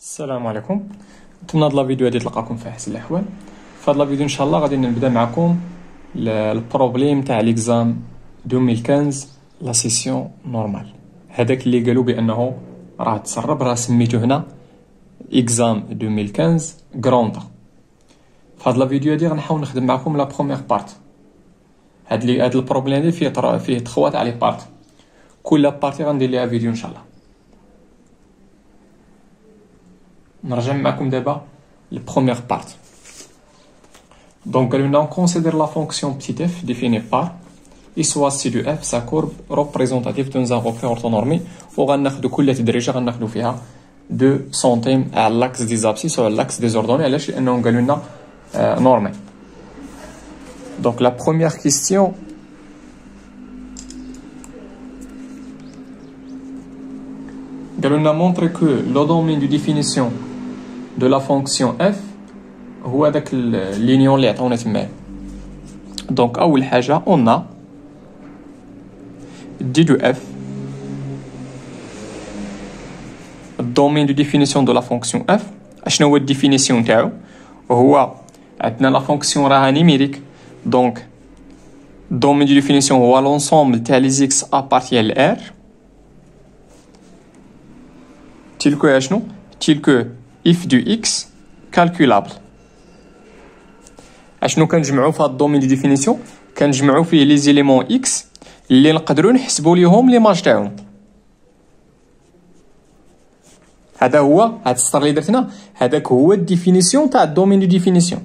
السلام عليكم. نتمنى هاد لا فيديو هادي تلقاكم في احسن الاحوال. في هاد لا فيديو ان شاء الله غادي نبدا معكم البروبليم تاع ليكزام 2015 لا سيسيون نورمال. هذاك اللي قالوا بانه راه تسرب، راه سميتو هنا اكزام 2015 غروندا. في هاد لا فيديو هادي غنحاول نخدم معكم لا بروميير بارت. هاد البروبليم هادي فيه 3 تاع لي بارت، كل بارتي غندير ليها فيديو ان شاء الله. نرجع معكم دابا للبروميير بارت. Donc, on considère la fonction petit f définie par I soit C de f sa courbe représentative d'un reflet orthonormé وغناخدو كل تدريجة غناخدو فيها 2 سنتيم على l'axe des abscisses ou على l'axe des ordonnées. علاش؟ لأنهم قالوا لنا normé. Donc la première question قالوا لنا montrer que le domaine de définition de la fonction f هو داك اللينيون اللي عطاونا تمايا. دونك اول حاجه اون دي دو اف الدومين دو ديفينيسيون دو لا فونكسيون اف. اشنو هو الديفينيسيون تاعو؟ هو عندنا لا فونكسيون راها نيميريك، دونك الدومين دو ديفينيسيون هو لونسومبل تاع لي زيكس ابارتيان لار تيل كو اشنو تيل كو اف دو اكس كالكولابل. اشنو كنجمعوا في هاد الدومين دي ديفينيسيون؟ كنجمعوا فيه لي زيليمون اكس اللي نقدروا نحسبوا ليهم لي ماج تاعهم. هذا هو هاد السطر اللي درتنا، هذاك هو الديفينيسيون تاع الدومين دي ديفينيسيون.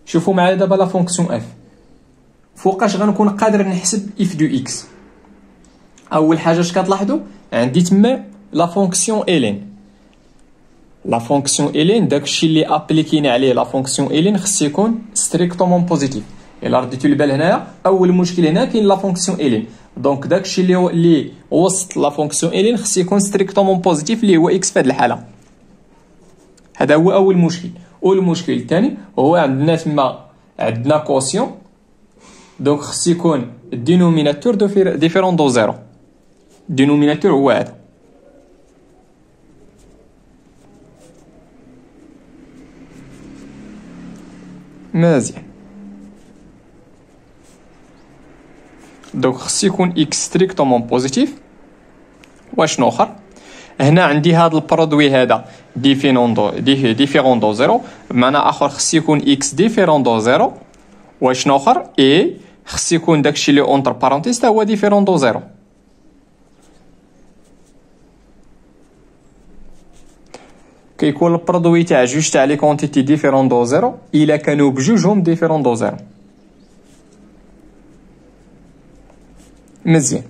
شوفوا معايا دابا لا فونكسيون اف فوقاش غنكون قادر نحسب اف دو اكس. اول حاجه اش كتلاحظوا عندي تما لا فونكسيون الين. لا فونكسيون الين داكشي اللي ابليكينا عليه لا فونكسيون الين خص يكون ستريكتومون بوزيتيف. الا رديتو البال هنايا اول مشكل هنا كاين لا فونكسيون الين، دونك داكشي اللي وسط لا فونكسيون الين خص يكون ستريكتومون بوزيتيف اللي هو اكس في هذه الحاله. هذا هو اول مشكل. والمشكل الثاني هو عندنا تما عندنا كوسيون، دونك خص يكون الدينوميناتور ديفيرون دو زيرو. الدينوميناتور هو هذا. مزيان، دونك خص يكون اكس ستريكتومون بوزيتيف. واشنو اخر؟ هنا عندي هاد البرودوي هذا ديفيرون دو زيرو، بمعنى اخر خص يكون اكس ديفيرون دو زيرو. واشنو اخر؟ اي خص يكون داكشي اللي اونتر بارونتيز هو ديفيرون دو زيرو. كيكون البرودوي تاع جوج تاع لي كونتيتي ديفيرون دو زيرو الا كانوا بجوجهم ديفيرون دو زيرو. مزيان،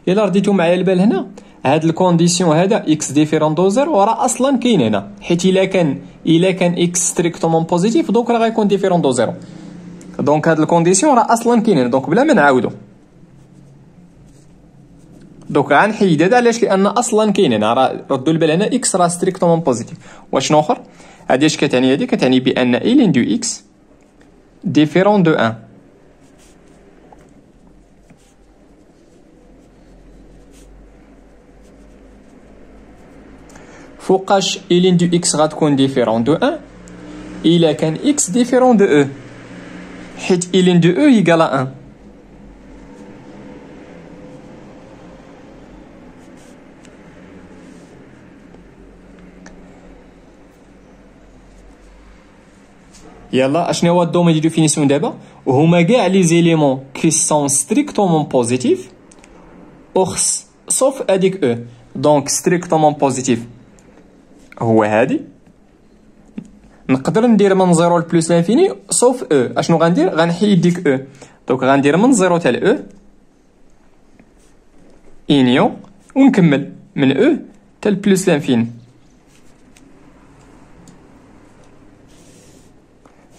الا رديتو معايا البال هنا هاد الكونديسيون هذا اكس ديفيرون دو زيرو راه اصلا كاين هنا، حيت الا كان اكس ستريكتومون بوزيتيف دونك راه غيكون ديفيرون دو زيرو. دونك هاد الكونديسيون راه اصلا كاين هنا، دونك بلا ما نعاودو دوك غنحيد هذا. علاش؟ لان اصلا كاين هنا، راه ردوا البال هنا اكس راه ستريكتومون بوزيتيف. واشنو اخر؟ هادي اش كتعني؟ هادي كتعني بان الين دو اكس ديفيرون دو 1. فوقاش الين دو اكس غتكون ديفيرون دو 1 الا كان اكس ديفيرون دو او، حيت الين دو او يقال 1. يلا اشنو هو الدومين دي ديفينيسيون دابا؟ وهما كاع لي زيليمون كي سون ستريكتومون بوزيتيف وخص صوف هذيك او. دونك ستريكتومون بوزيتيف هو هادي، نقدر ندير من 0 لبلس لانفيني صوف او. اشنو غندير؟ غنحيد ديك او، دونك غندير من 0 حتى ل او انيون ونكمل من او حتى لبلس لانفيني.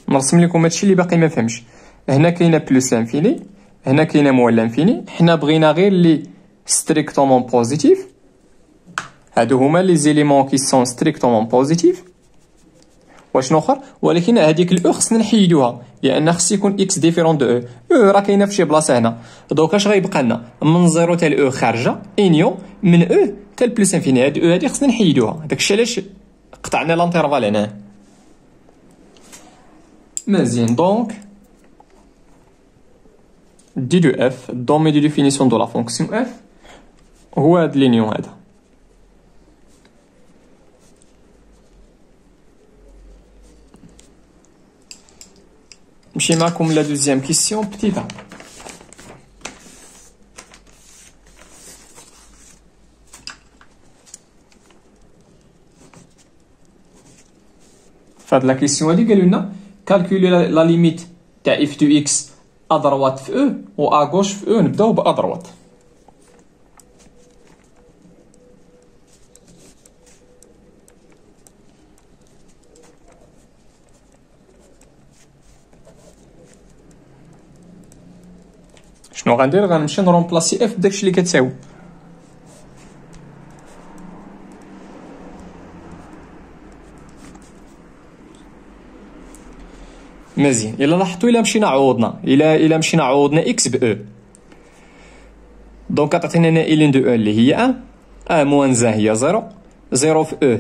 نرسم لكم هادشي اللي باقي ما فهمش. هنا كاينه بلس لانفيني، هنا كاينه موال لانفيني. حنا بغينا غير لي ستريكتومون بوزيتيف، هادو هما لي زيليمون كي سون ستريكتومون بوزيتيف. واشنو اخر؟ ولكن هذيك الاو خصنا نحيدوها لان خص يكون اكس ديفيرون دو او راه كاينه في شي بلاصه هنا. دونك اش غيبقى لنا؟ من 0 حتى ل او خارجه انيون من او حتى البلوس انفيني. هاد او هادي خصنا نحيدوها، داكشي علاش قطعنا لانترفال هنا. مزيان. دونك دي دو اف الدومين دو ديفينيسيون دو لا فونكسيون اف هو هاد لينيون هذا. نمشي معكم لا دوزيام كيسيون بتيتا. فهاد لا كيسيون هادي قالوا لنا كالكولي لا ليميت تاع اف دو اكس ا دروات في او و ا غوش في او. نبداو ب ا دروات. شنو غندير؟ غنمشي نرومبلاسي اف بداكشي اللي كتساوي. مزيان. الا لاحظتوا الا مشينا عوضنا الا مشينا عوضنا اكس ب او، دونك عطاتينا هنا الين دو او اللي هي ان موان زان هي زيرو، زيرو في او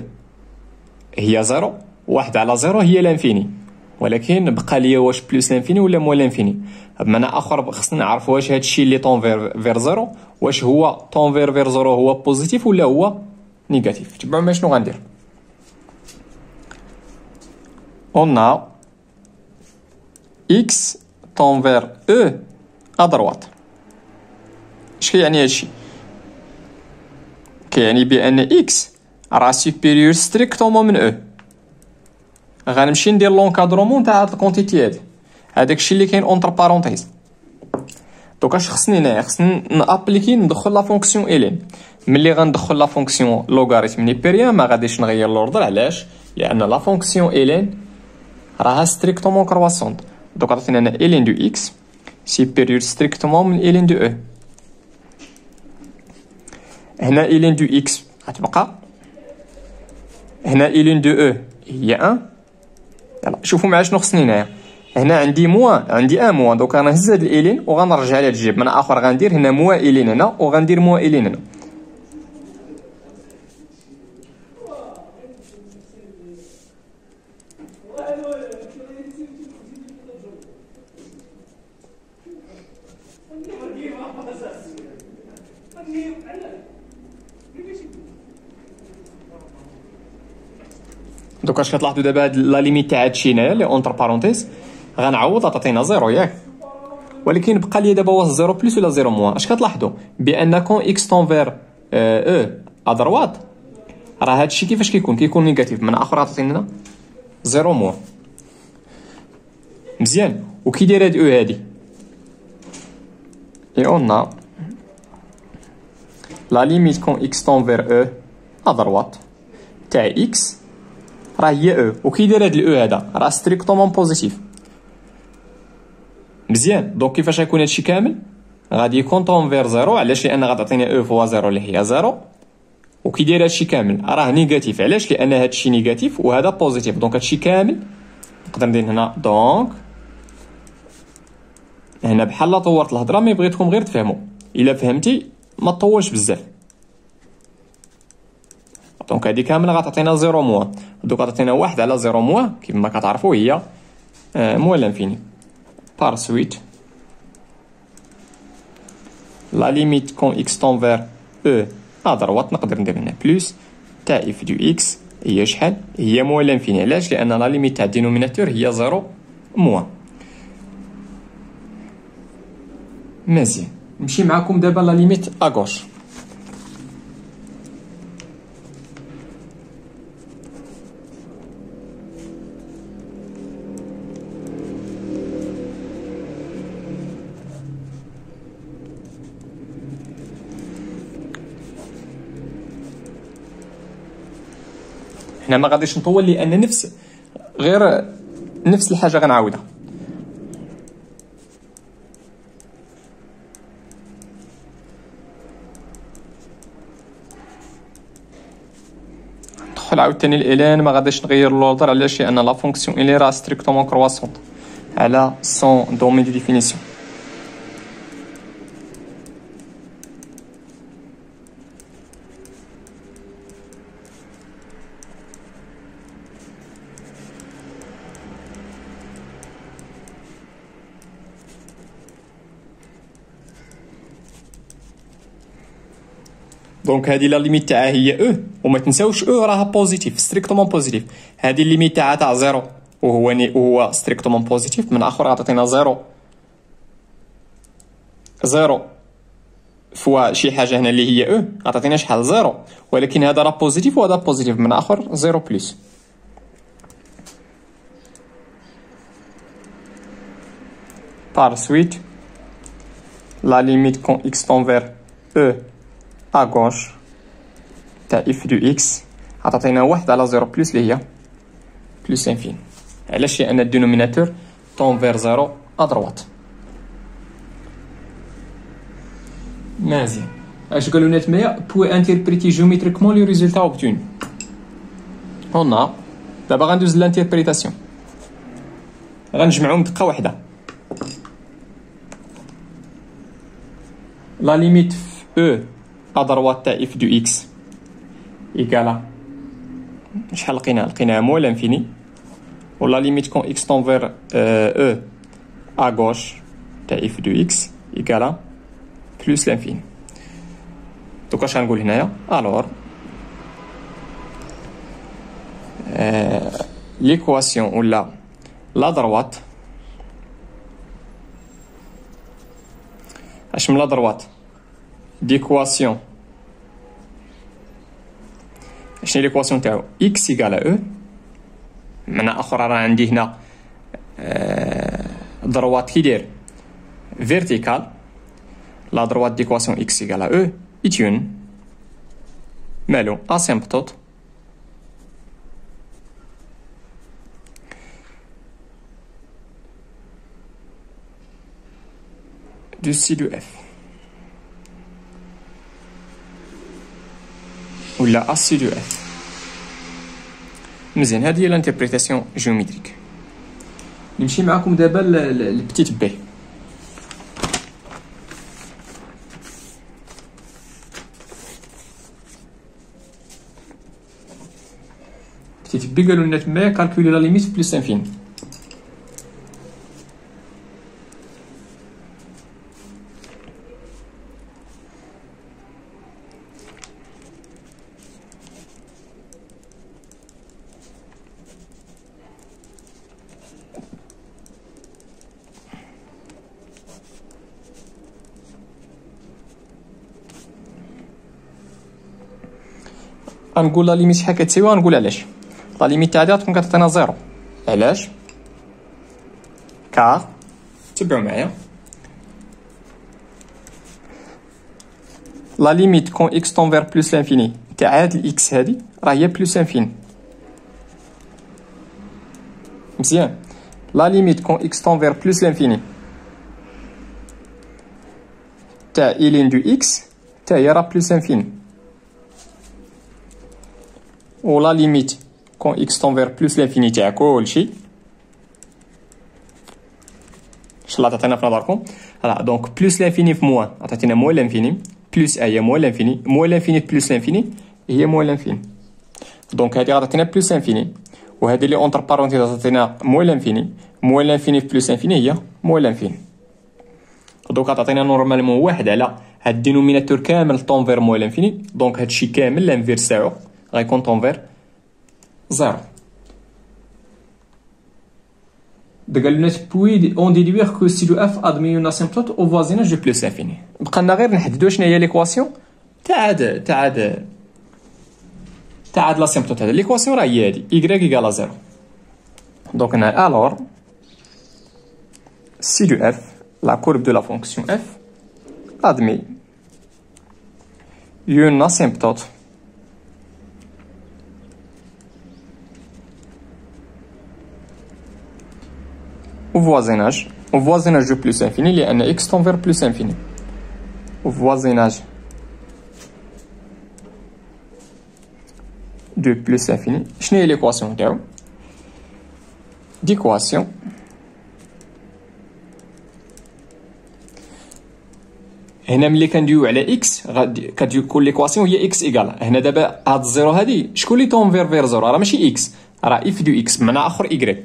هي زيرو، واحد على زيرو هي لانفيني. ولكن بقى ليا واش بلوس لانفيني ولا موان لانفيني. بمعنى اخر خصنا نعرف واش هادشي اللي طون فير زيرو واش هو طون فير زيرو هو بوزيتيف ولا هو نيجاتيف. تبعوا معايا شنو غندير. on x tend vers E à droite. اش كيعني هادشي؟ كيعني بان x راه سوبيريور ستريكتومون من E. غنمشي ندير لونكادرومون تاع هاد الكونتيتي هادي، هذاك الشيء اللي كاين اونتر بارونتيز. دوك اش خصني هنايا؟ خصني نابليكي ندخل لا فونكسيون الين. ملي غندخل لا فونكسيون لوغاريتم نيبيريان ما غاديش نغير لوردر. علاش؟ لان لا فونكسيون الين راها ستريكتومون كرواسونت. دوك عطينا هنا الين دو اكس سوبيريور ستريكتومون من الين دو او. هنا الين دو اكس غتبقى، هنا الين دو او هي 1. يلا شوفوا معايا شنو خصني هنايا. هنا عندي موان، عندي ان موان. دوك انا نهز هاد الالين وغنرجع لها الجيب. من اخر غندير هنا موان الين هنا وغندير موان الين هنا. دوك اش كتلاحظوا دابا هاد لا ليميت تاع هادشي هنايا اللي اونتر بارونتيز غنعوض تعطينا زيرو ياك. ولكن بقى لي دابا واش زيرو بلس ولا زيرو موان. اش كتلاحظوا؟ بان كون اكس طون فير او ا دروات راه هادشي كيفاش كيكون نيجاتيف. من اخر عطينا زيرو موان. مزيان. وكي داير هاد او هادي اي اون لا ليميت كون اكس طون فير او ا دروات تاع اكس راه هي او. وكي داير هاد الاو هذا راه ستريكتومون بوزيتيف. مزيان. دونك كيفاش غيكون هادشي كامل؟ غادي يكون طون فير زيرو. علاش؟ لان غتعطينا او فوا زيرو اللي هي زيرو. وكي داير هادشي كامل راه نيجاتيف. علاش؟ لان هادشي نيجاتيف وهذا بوزيتيف. دونك هادشي كامل نقدر ندير هنا. دونك هنا بحال طورت الهضره مي بغيتكم غير تفهموا. الا فهمتي ما تطولش بزاف. دونك هادي كامله غتعطينا زيرو موان. دوك غتعطينا واحد على زيرو موان كيما كتعرفوا هي موان لانفيني. بار سويت لا ليميت كون اكس طون فير او ا دروات نقدر ندير هنا بلوس تاع اف دو اكس هي شحال؟ هي موان لانفيني. علاش؟ لان لا ليميت تاع الدينوميناتور هي زيرو موان. مزيان. نمشي معكم دابا لا ليميت ا غوش. هنا ما غاديش نطول لان نفس الحاجه غنعاودها. ندخل عاوتاني الالين ما غاديش نغير لوردر. علاش؟ لان لا فونكسيون الي راه ستريكتومون كرواسونت على سون دومين دو ديفينيسيون. دونك هذه لا ليميت تاعها هي او، وما تنساوش او راها بوزيتيف ستريكتومون بوزيتيف. هذه الليميت تاعها تاع زيرو وهو ستريكتومون بوزيتيف، من اخر عطاتنا زيرو فوا شي حاجه هنا اللي هي او عطاتنا شحال زيرو، ولكن هذا راه بوزيتيف وهذا بوزيتيف، من اخر زيرو بلس. Par suite, la limite quand x tend vers e à gauche تاع f du x عطاتنا 1 على 0 بلس اللي هي بلس انفين. علاش؟ لأن الدينوميناتور tend vers 0 à droite. مزيان. اش قالوا لنا تمايا؟ بوي انتربريتي جيوميتريكمون لي ريزولتا اوبتوني. هنا دابا غندوز لانتربريتاسيون، غنجمعهم بدقه واحده. La limite E à droite تاع f du x égale شحال لقيناها moins l'infini، و la limite quand x tend vers E à gauche تاع f du x égale plus l'infini. دوكا اش غنقول هنايا؟ alors l'équation ولا la droite اش من لا دروات ديكواسيون. شنو ليكواسيون تاعو؟ اكس ايكال او، معنى اخر راه عندي هنا دروات كي داير فيرتيكال. لا دروات ديكواسيون اكس ايكال او ايتون مالو اسيمبتوت du C de F ولا AC de F. مزيان، هذه هي الانتربريتاسيون جيومتريك. نمشي معكم دابا للبتيت بي. بتيت بي قالوا لنا تما كالكولي لا ليميت بلس انفيني. غنقول لا ليميت شحال كتساوي، غنقول علاش. لا ليميت تاعها تكون كتعطينا زيرو. علاش؟ كار تبعوا معايا لا ليميت كون اكس طون فير بلس لانفيني تاع هاد الاكس هادي راه هي بلس انفيني. مزيان. لا ليميت كون اكس طون فير بلس لانفيني تاع إلين دو اكس تا هي راه بلس انفيني. و لا ليميت كون اكس طون فير بلس لانفيني تاع كلشي شلا تعطينا في نظركم. فوالا دونك بلس لانفيني في موان عطاتينا موان لانفيني، بلس هي موان لانفيني، موان لانفيني بلس لانفيني هي موان لانفيني. دونك هادي عطاتينا بلس انفيني، وهادي اللي اونتر بارونتيز عطاتينا موان لانفيني، موان لانفيني بلس انفيني هي موان لانفيني. دونك عطاتينا نورمالمون واحد على هاد الدينوميناتور كامل طون فير موان لانفيني. دونك هادشي كامل لانفيرس تاعو غيكون طون فير زيرو. قال لنا بوي اون ديدوير كو سي دو اف ادمي اون اسيمبتوت او فوازيناج دو بلس انفيني. بقى لنا غير نحددو شنو هي ليكواسيون تاع لاسيمبتوت هذا. ليكواسيون راه هي هادي y ايكال زيرو. دونك هنا الور سي دو اف لا كورب دو لا فونكسيون اف ادمي اون اسيمبتوت au voisinage de plus infini لأن x tend vers plus infini. au voisinage de plus infini. شنو هي l'équation تاعو؟ d'équation هنا ملي كندويو على x غادي كتكون ليكواسيون هي x ايكال. هنا دابا هاد الزيرو هادي شكون اللي طون فير زيرو؟ راه ماشي x، راه اف دو x بمعنى اخر y.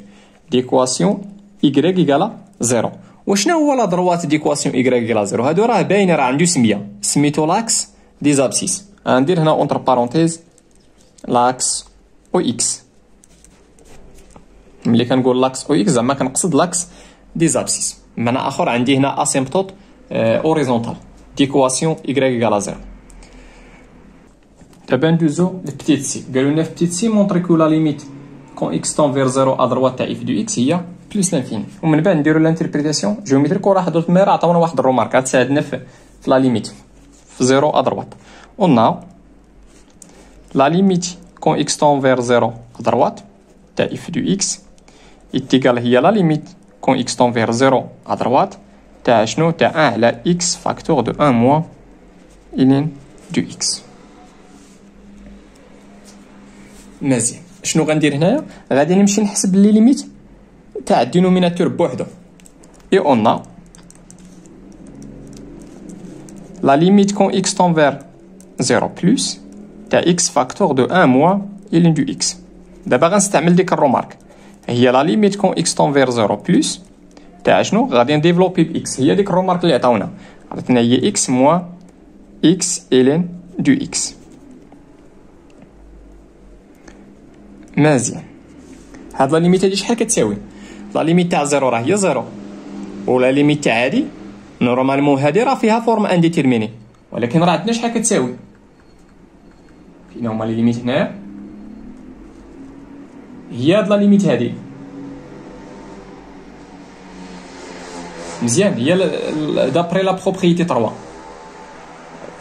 ديكواسيون y ايكال زيرو. وشنو هو لا دروات ديكواسيون y ايكال زيرو؟ هادو راه باينه، راه عنده سميه سميتو لاكس دي زابسيس. غندير هنا اونتر بارونتيز لاكس او اكس. ملي كنقول لاكس او اكس زعما كنقصد لاكس دي زابسيس. بمعنى اخر عندي هنا اسيمبتوت اوريزونتال ديكواسيون y ايكال 0. دابا ندوزو لبتيت سي. قالوا لنا في بتيت سي مونطري كو لا ليميت كون اكس طون فير 0 ا دروات تاع اف دو اكس هي بلوس لانفيني. ومن بعد نديرو لانتربريتاسيون جيوميتريك ولاحظوا تما راه عطاونا واحد الرومارك غتساعدنا في لا ليميت في 0 ا دروات. قلنا لا ليميت كون اكس طون فير 0 ا دروات تاع اف دو اكس يتيكال هي لا ليميت كون اكس طون فير 0 ا دروات تاع شنو تاع 1 على اكس فاكتور دو 1 موان الين دو اكس. مزيان. شنو غندير هنايا؟ غادي نمشي نحسب لي ليميت تاع الدينوميناتور بوحدو. اي اون لا ليميت كون اكس طون فير 0 بلس تاع اكس فاكتور دو 1 موان الين دو اكس. دابا غنستعمل ديك الرومارك هي لا ليميت كون اكس طون فير 0 بلس تاع شنو غادي نديفلوبي باكس. هي ديك الرومارك اللي عطاونا عطاتنا هي اكس موان اكس الين دو اكس. مزيان. هاد لا ليميت هادي شحال كتساوي؟ لا ليميت تاع 0 راه هي 0 ولا ليميت تاع هادي نورمالمون هادي راه فيها فورم انديتيرميني، ولكن راه عندنا شحال كتساوي؟ فين هما لي ليميت هنايا؟ هي هاد لا ليميت هادي. مزيان. هي دابري لا بروبريتي 3.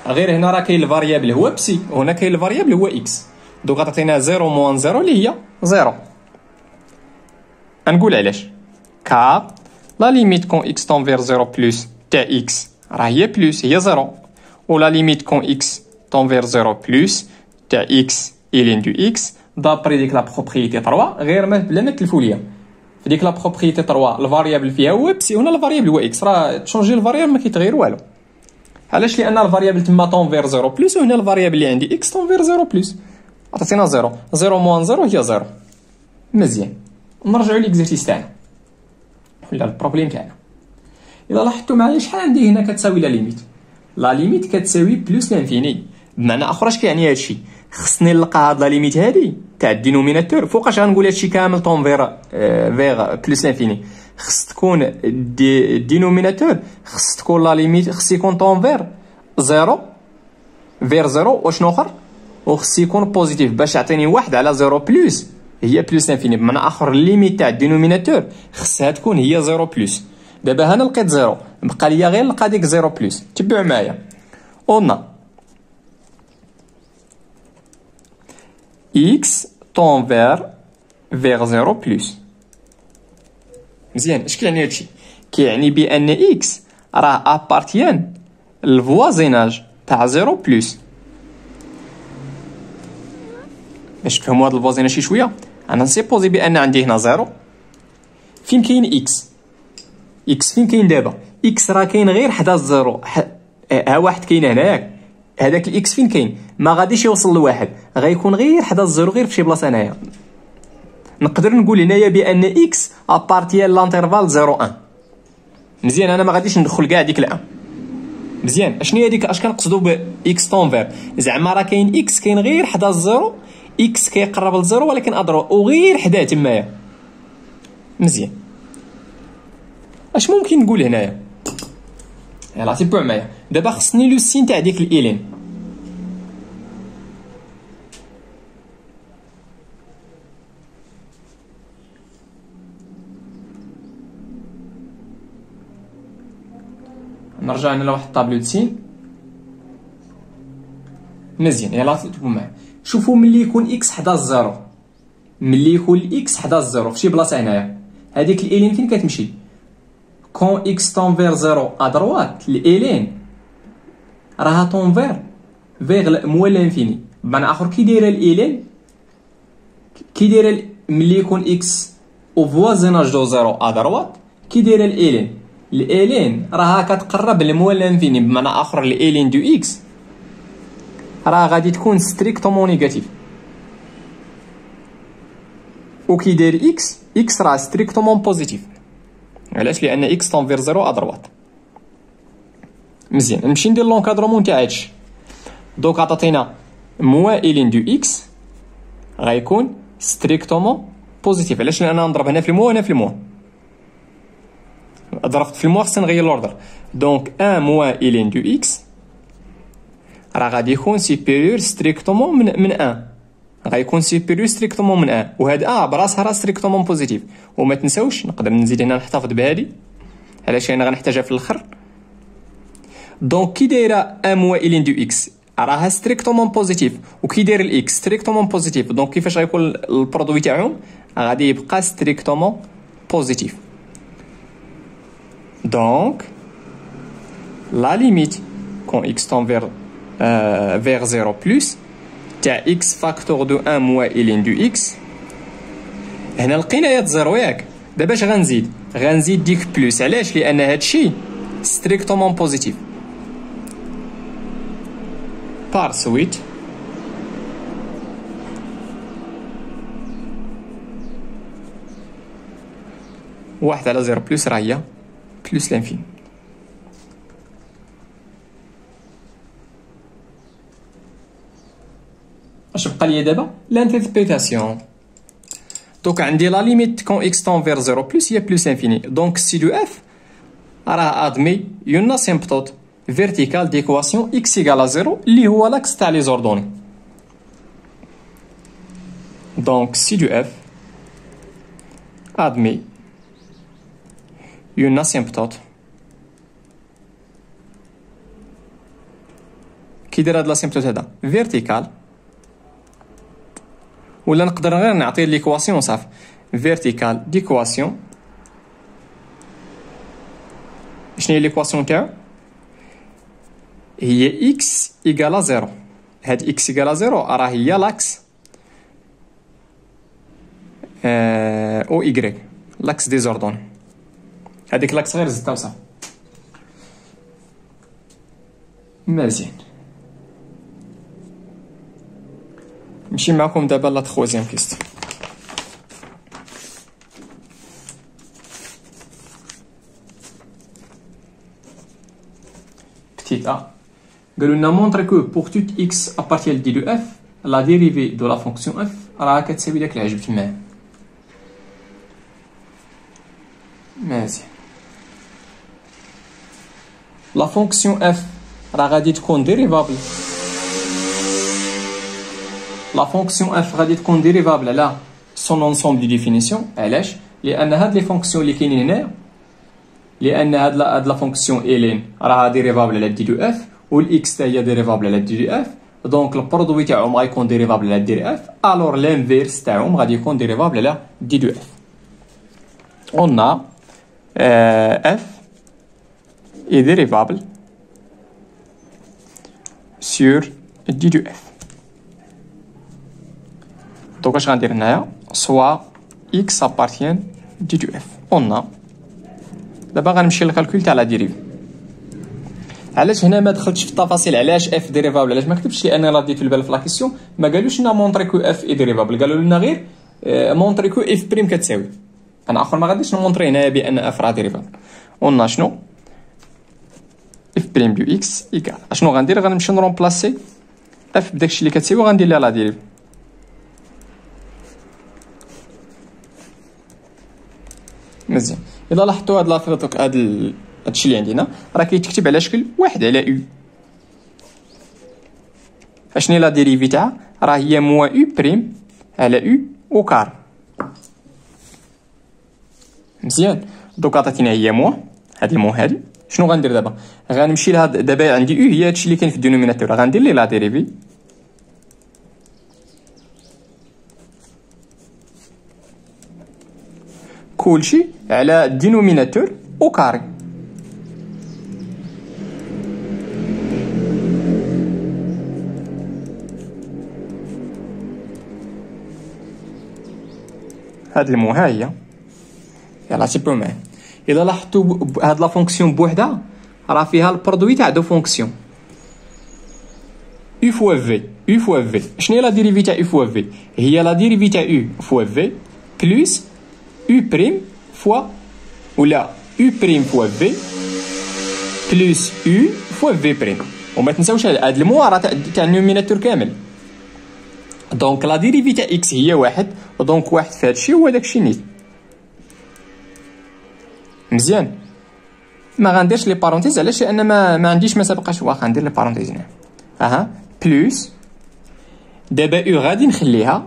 غير هنا راه كاين الفاريابل هو بسي وهنا كاين الفاريابل هو اكس. دوك غتعطينا 0 موان 0 اللي هي 0. غنقول علاش. كا لا ليميت كون اكس طون فير 0 بلس تاع اكس راه هي بلس هي 0 ولا ليميت كون اكس طون فير 0 بلس تاع اكس الين دو اكس دابري ديك لا بروبريتي 3 غير بلا ما تلفوا ليا. في ديك لا بروبريتي 3 الفاريابل فيها هو بسي هنا الفاريابل هو اكس راه تشونجي الفاريابل ما كيتغير والو. علاش؟ لان الفاريابل تما طون فير 0 بلس وهنا الفاريابل اللي عندي اكس طون فير 0 بلس عطاتينا 0 0 موان 0 هي 0. مزيان. نرجعوا ليكزيرسيس تاعنا ولا البروبليم تاعنا. الا لاحظتوا معايا شحال عندي هنا كتساوي لا ليميت؟ لا ليميت كتساوي بلس لانفيني. بمعنى اخر اش كيعني هادشي؟ خصني نلقى هاد لا ليميت هادي تاع الدينوميناتور فوقاش غنقول هادشي كامل طون فيغ بلس لانفيني. خص تكون الدينوميناتور خص تكون لا ليميت خص يكون طون فير 0 فير 0 وشنو اخر وخص يكون بوزيتيف باش يعطيني 1 على 0 بلس هي بلس انفيني. بمعنى اخر الليميت تاع الدينوميناتور خصها تكون هي 0 بلس. دابا هنا لقيت 0 بقى ليا غير نلقى ديك 0 بلس. تبعوا معايا. قلنا اكس طون فيغ 0 بلس. مزيان. اش كيعني هادشي؟ كيعني بان اكس راه ابارتيان الفوازيناج تاع 0 بلس. باش تفهموا هاد الفوازيناج شي شويه انا نسيبوزي بان عندي هنا 0 فين كاين اكس. اكس فين كاين دابا؟ اكس راه كاين غير حدا الزيرو. ها واحد كاين هناك هذاك الاكس فين كاين؟ ما غاديش يوصل لواحد غيكون غير حدا الزيرو غير فشي بلاصه هنايا. نقدر نقول هنايا بان اكس ابارتيان لانترفال 0 1. مزيان. انا ما غاديش ندخل كاع ديك الان. مزيان. اشنو هي ديك اش كنقصدوا باكس طون فير؟ زعما راه كاين اكس كاين غير حدا الزيرو اكس كيقرب للزيرو ولكن اضرو وغير حداه تمايا. مزيان. اش ممكن نقول هنايا؟ يلاه تبعوا معايا. دابا خصني لو سين تاع ديك الالين. نرجع هنا لواحد الطابلو د سين. مزيان. يلاه تبعوا معايا. شوفوا ملي يكون اكس حدا الزيرو ملي يكون الاكس حدا الزيرو فشي بلاصه هنايا هذيك الالين فين كتمشي؟ كون اكس طون فير 0 ا دروات الالين راها طون فيغ موال لانفيني. بمعنى اخر كي دايره الالين كي دايره ملي يكون اكس او فوازيناج دو 0 ا دروات كي دايره الالين راها كتقرب لموال لانفيني. بمعنى اخر الالين دو اكس راه غادي تكون ستريكتومون نيجاتيف. وكي داير اكس راه ستريكتومون بوزيتيف. علاش؟ لان اكس طون فير 0 ا دروات. مزيان. نمشي ندير لونكادرومون تاع هادشي. دونك عطاتينا موائل دو اكس غيكون ستريكتومون بوزيتيف. علاش؟ لان انا نضرب هنا في الموا وهنا في الموا، ضربت في الموا خصني نغير لوردر. دونك ان موائل دو اكس راه غادي يكون سيبيريور ستريكتومون من ان، غيكون سيبيريور ستريكتومون من ان، وهذا براسها راه ستريكتومون بوزيتيف. وما تنساوش نقدر نزيد هنا نحتفظ بهذه، علاش انا غنحتاجها في الاخر. دونك كي دايره ان موائل دو اكس راها ستريكتومون بوزيتيف، وكي داير الاكس ستريكتومون بوزيتيف، دونك كيفاش غيكون البرودوي تاعهم؟ غادي يبقى ستريكتومون بوزيتيف. دونك لا ليميت كون اكس تون فيغ 0 بلس تاع اكس فاكتور دو ان موائل دو اكس، هنا لقينا يا زيرو ياك. دابا اش غنزيد ديك بلس. علاش؟ لان هادشي ستريكتومون بوزيتيف. بار سويت واحد على زيرو بلس راه هي بلس لانفين. اش بقى لي دابا؟ لانتربريتاسيون. دونك عندي لا ليميت كون اكس تون فير زيرو بلس هي بلس انفيني. دونك سي دو اف راه ادمي يون اسيمبتوت فيرتيكال ديكواسيون اكس ايكال زيرو اللي هو لاكس تاع لي زوردوني. دونك سي دو اف ادمي يون اسيمبتوت كي داير هاد لاسيمبتوت هذا فيرتيكال، ولا نقدر غير نعطي ليكواسيون صافي فيرتيكال ديكواسيون. شنو هي ليكواسيون تاعو؟ هي اكس ايكالا زيرو. هاد اكس ايكالا زيرو راه هي لاكس او ايكغيك، لاكس دي زوردون. هاديك لاكس غير زدتها وصافي. مزيان، نمشي معكم دابا لا تخوازيام كيستيون. Petite a. قالوا لنا مونطري كو بور توت اكس ابارتيال دي دو اف لا ديريفي دو لا فونكسيون اف راه كتساوي داك اللي عجبت معاه. مزيان، لا فونكسيون اف راه غادي تكون ديريفابل. لا فونكسيون اف غادي تكون ديريفابل على سون اونسومبل دي ديفينيسيون. علاش؟ لان هاد لي فونكسيون اللي كاينين هنا، لان هاد لا فونكسيون الين راها ديريفابل على دي دو اف، والاكس حتى هي ديريفابل على دي دو اف. دونك البرودوي تاعهم غيكون ديريفابل على دي دو اف، الور لانفيرس تاعهم غادي يكون ديريفابل على دي دو اف. قلنا اف اي ديريفابل سور دي دو اف. دونك اش غندير هنايا؟ سوا اكس ابارتيان دي دو اف. قلنا دابا غنمشي للكالكول تاع لا ديريف. علاش هنا ما دخلتش في التفاصيل علاش اف ديريفابل؟ علاش ما كتبتش؟ لان راه ديتو البال في لا كيسيون ما قالوش لنا مونطري كو اف اي ديريفابل، قالوا لنا غير مونطري كو اف بريم كتساوي. انا اخر ما غاديش نمونطري هنايا بان اف راه ديريفابل. قلنا شنو؟ اف بريم دو اكس ايكال اشنو غندير؟ غنمشي نرومبلاسي اف بداكشي اللي كتساوي وغندير لها لا ديريف. مزيان، الا لاحظتوا هاد لافيطوك هادشي اللي عندنا راه كيتكتب على شكل واحد على يو. اشنو هي لا ديريفي تاعها؟ راه هي موا يو بريم على يو او كار. مزيان، دوك عطاتينا هي موا هاد الموا هادي. شنو غندير دابا؟ غنمشي لها دابا عندي يو هي هادشي اللي كاين في الدينوميناتور، غندير ليه لا ديريفي كلشي على الدينوميناتور او كاري. هاد المو ها هي، يلا تبعوا معايا. الا لاحظتوا هاد لا فونكسيون بوحدها راه فيها البرودوي تاع دو فونكسيون يو فوا في. يو فوا في شنو هي لا ديريفي تاع يو فوا في؟ هي لا ديريفي تاع يو فوا في بلس يو بريم فوا ولا يو بريم فوا في بلس يو فوا في بريم. وما تنساوش هاد الموا راه تاع النوميناتور كامل. دونك لا ديريفي تاع اكس هي واحد، دونك واحد في هادشي هو داكشي نيت. مزيان. ما غنديرش لي بارونتيز علاش؟ لان ما عنديش ما سبقاش. واخا ندير لي بارونتيز هنا. اها بلوس دابا او غادي نخليها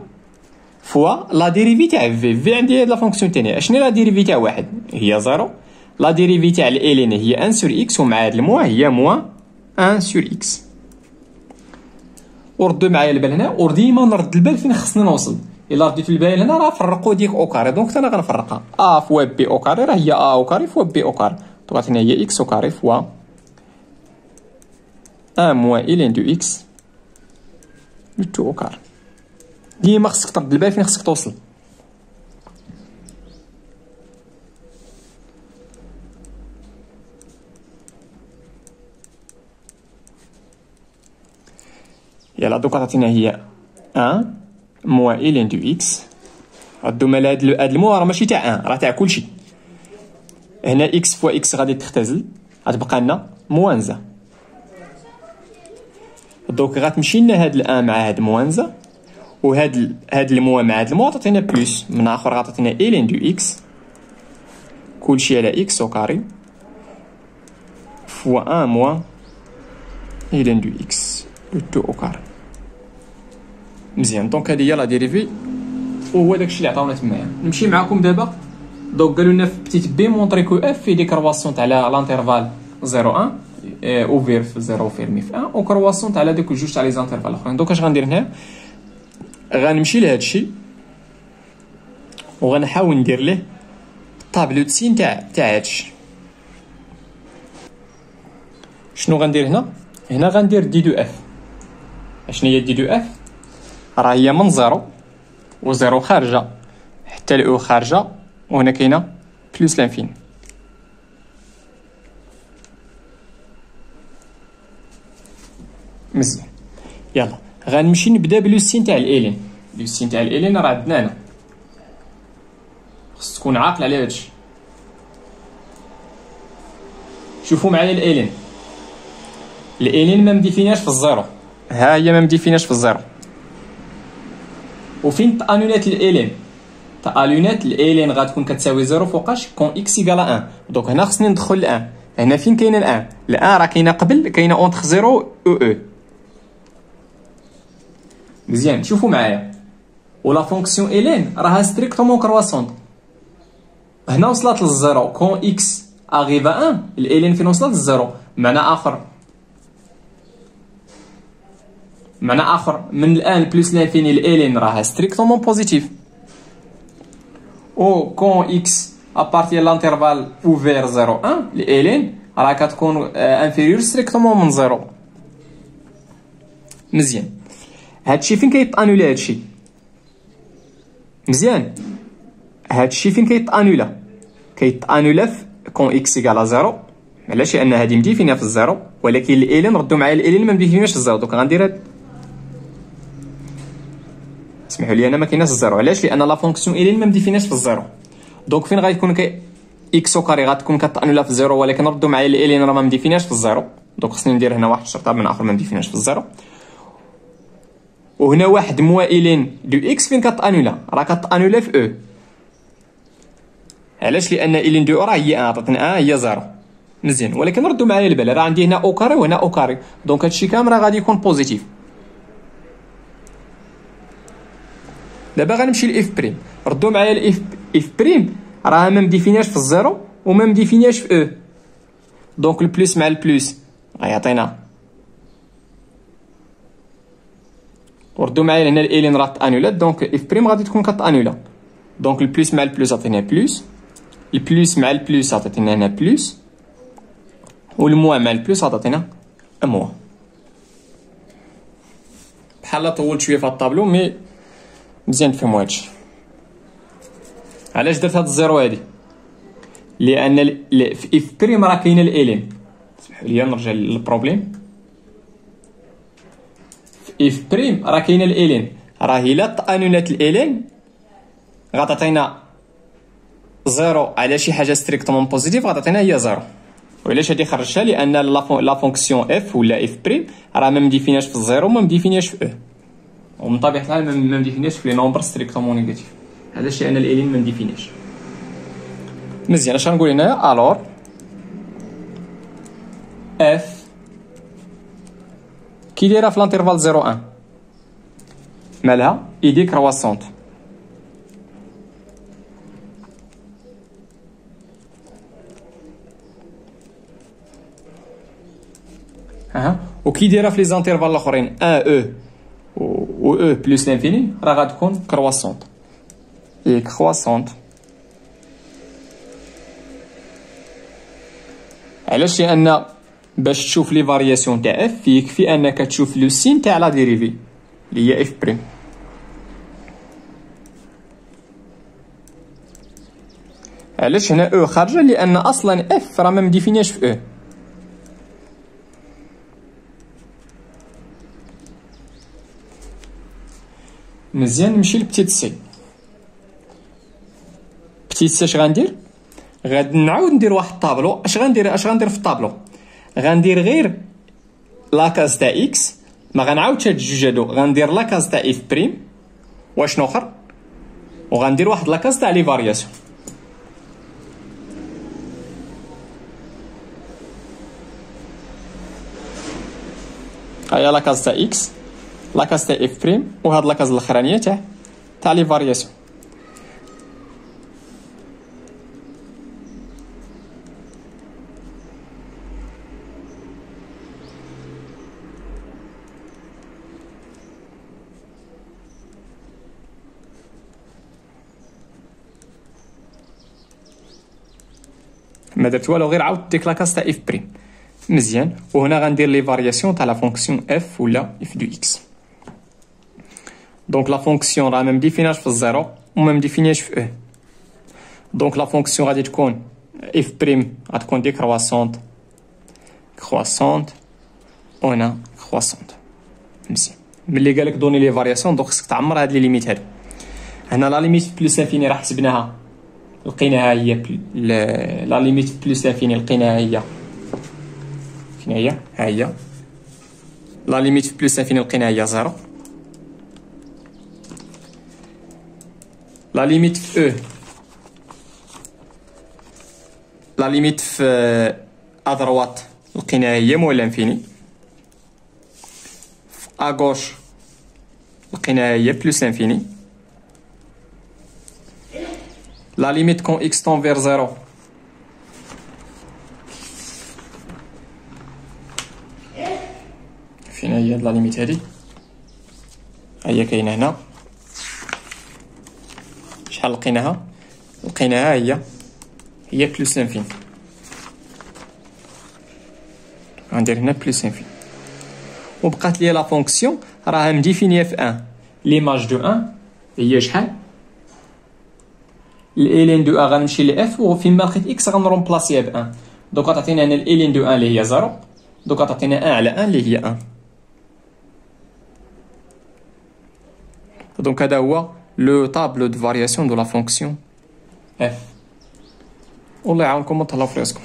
فوا لا ديريفي تاع في عندي هاد لا فونكسيون تانية. اشنو لا ديريفي تاع واحد؟ هي زيرو. لا ديريفي تاع الالين هي 1 سور اكس، ومع هاد الموا هي موان 1 سور اكس. وردوا معايا البال هنا، وديما نرد البال فين خصني نوصل. الا رديت البال هنا راه فرقوا ديك او كاري، دونك انا غنفرقها ا فوا بي او كاري، راه هي ا او كاري فوا بي او كاري، دونك هنا هي اكس او كاري فوا 1 موان الين دو اكس لو تو او كاري. ديما خصك ترد البال فين خصك توصل. يلا دوك عطينا هي 1 موان الين دو اكس. ردوا مال هاد الموا راه ماشي تاع 1، راه تاع كلشي. هنا اكس فوا اكس غادي تختزل، غتبقى لنا موانزا. دوك غتمشي لنا هاد الان مع هاد موانزا، وهاد الموا مع هاد الموا عطينا بلوس، من اخر عطينا الين دو اكس كلشي على اكس او كاري فوا 1 موان الين دو اكس لو تو او كاري. مزيان. دونك هادي هي لا ديريفي، وهو داكشي اللي عطاونا تمايا. نمشي معاكم دابا. دونك قالوا لنا في بتيت بي مونطري كو اف في دي كرواسون تاع لانترفال 0 1 اوفير في 0 فيرمي في 1، و كرواسون تاع دوك جوج تاع لي زانترفال الاخرين. دونك اش غندير هنا؟ غنمشي لهاد الشيء وغنحاول ندير ليه طابلو تسين تاع هادشي. شنو غندير هنا؟ هنا غندير دي دو اف. اشنو هي دي دو اف؟ راه هي من 0 و 0 خارجه حتى الاو خارجه، وهنا كاينه بلس لانفين. مزيان. يلا غنمشي نبدا بلو سين تاع الالين. لو سين تاع الالين راه عندنا هنا، خص تكون عاقل على هادشي. شوفوا معايا الالين ما مديفيناش في الزيرو، ها هي ما مديفيناش في الزيرو. وفين تانولات الالين؟ تانولات الالين غتكون كتساوي زيرو فوقاش كون اكس ايكال 1. دونك هنا خصني ندخل الان. هنا فين كاينه الان؟ الان راه كاينه قبل، كاينه اونتر زيرو و او. مزيان. شوفوا معايا، ولا فونكسيون الين راها ستريكتومون كرواسونت. هنا وصلت للزيرو كون اكس اغيفا 1، الالين فين وصلت للزيرو. معنى اخر من الان بلس لانفيني الالين راها ستريكتومون بوزيتيف. او كون اكس ابارتي لانترفال اوفير 0 1 الالين راه كتكون انفيريور ستريكتومون من 0. مزيان. هادشي فين كيتانولي هادشي؟ مزيان. هادشي فين كيتانولا؟ كيتانولا في كون اكس ايكال 0. علاش؟ لان هادي مديفينها في الزيرو، ولكن الالين ردوا معايا الالين ما مديفيناش في الزيرو. دونك غندير هاد، اسمحوا لي انا ما كايناش الزيرو. علاش؟ لان لا فونكسيون الين ما مديفيناش في الزيرو. دونك فين غيكون اكس او كاري غتكون كتانولا في الزيرو، ولكن ردوا معايا الالين راه ما مديفيناش في الزيرو. دونك خصني ندير هنا واحد الشرطه من اخر ما مديفيناش في الزيرو. وهنا واحد موا الين دو اكس فين كتانولا؟ راه كتانولا في او. علاش؟ لان الين دو راه هي عطاتنا هي 0. مزيان. ولكن ردوا معايا البال، راه عندي هنا او كاري وهنا او كاري، دونك هادشي كامل راه غادي يكون بوزيتيف. دابا غنمشي لاف بريم. ردوا معايا الاف بريم راه ما مديفيناش في الزيرو وما مديفيناش في او. دونك البلوس مع البلوس غيعطينا. وردوا معايا هنا الالين راه تانولات، دونك اف بريم غادي تكون كتانولا. دونك البلوس مع البلوس عطينا بلوس، البلوس مع البلوس عطينا هنا بلوس، والموا مع البلوس عطينا موا. بحال طولت شويه في الطابلو مي مزيان تفهموا هادشي. علاش درت هاد الزيرو هادي؟ لان في اف بريم راه كاينه الالين. اسمحوا لي نرجع للبروبليم. في اف بريم راه كاينه الالين، راه الا تانولات الالين غتعطينا زيرو على شي حاجه ستريكتومون بوزيتيف، غتعطينا هي زيرو. وعلاش هادي خرجتها؟ لان لا فونكسيون اف ولا اف بريم راه ما مديفيناش في الزيرو وما مديفيناش في او، ومن طبيعه الحال ما مديفيناش في لي نومبر ستريكتومون نيجاتيف. علاش؟ لان الالين ما مديفيناش. مزيان. اش غنقول هنايا؟ الور اف كي دايره في لانترفال 0 1 مالها اي دي كرواسونت. وكي دايره في لي زانترفال الاخرين 1 او و او بلس لانفيني راه غتكون كرواسونت. اي كرواسونت. علاش؟ لان باش تشوف لي فارياسيون تاع اف يكفي انك تشوف لو سين تاع لا ديريفي اللي هي اف بريم. علاش هنا او خارجه؟ لان اصلا اف راه ما مديفينياش في او. مزيان. نمشي لبتيت سي. بتيت سي اش غندير؟ غادي نعاود ندير واحد الطابلو. اش غندير في الطابلو؟ غندير غير لاكاز تاع اكس، ما غنعاودش هاد الجوج هادو، غندير لاكاز تاع اف بريم واشنو اخر، وغندير واحد لاكاز تاع لي فارياسيون. هيا لاكاز تاع اكس، لاكاز تاع اف بريم، وهاد لاكاز الاخرانيه تاع لي فارياسيون. ما درت والو، غير عاودت ديك لاكاز تاع اف بريم. مزيان. وهنا غندير لي فارياسيون تاع لا فونكسيون اف ولا اف دو اكس. دونك لا فونكسيون راه ما مديفيناش في الزيرو وما مديفيناش في او. دونك لا فونكسيون غادي تكون اف بريم غتكون دي كرواسونت وهنا كرواسونت. مزيان. ملي قالك دوني لي فارياسيون دونك خصك تعمر هاد لي ليميت هادو. هنا لا ليميت بلس انفيني راه حسبناها لقيناها هي لا ليميت بلس انفيني لقيناها هي فين هي؟ ها هي لا ليميت بلس انفيني لقيناها هي زيرو. لا ليميت في او، لا ليميت في ادروات لقيناها هي مول انفيني. في اغوش لقيناها هي بلس انفيني. لا ليميت كون اكس طون فير زيرو فين هي لا ليميت هادي؟ هي كاينه هنا. شحال لقيناها؟ لقيناها هي بلس انفين. غندير هنا بلس انفين وبقات لي لا فونكسيون راها مديفينيه في 1. ليماج دو 1 هي شحال؟ الالين دو 1 غنمشي لاف وفيما لقيت اكس غنرومبلاسيها ب 1. دوك غتعطينا هنا الالين دو 1 اللي هي 0. دوك غتعطينا 1 على 1 اللي هي 1. دونك هذا هو لو طابلو دو فارياسيون دو لا فونكسيون اف. والله يعاونكم وتهلاو في راسكم.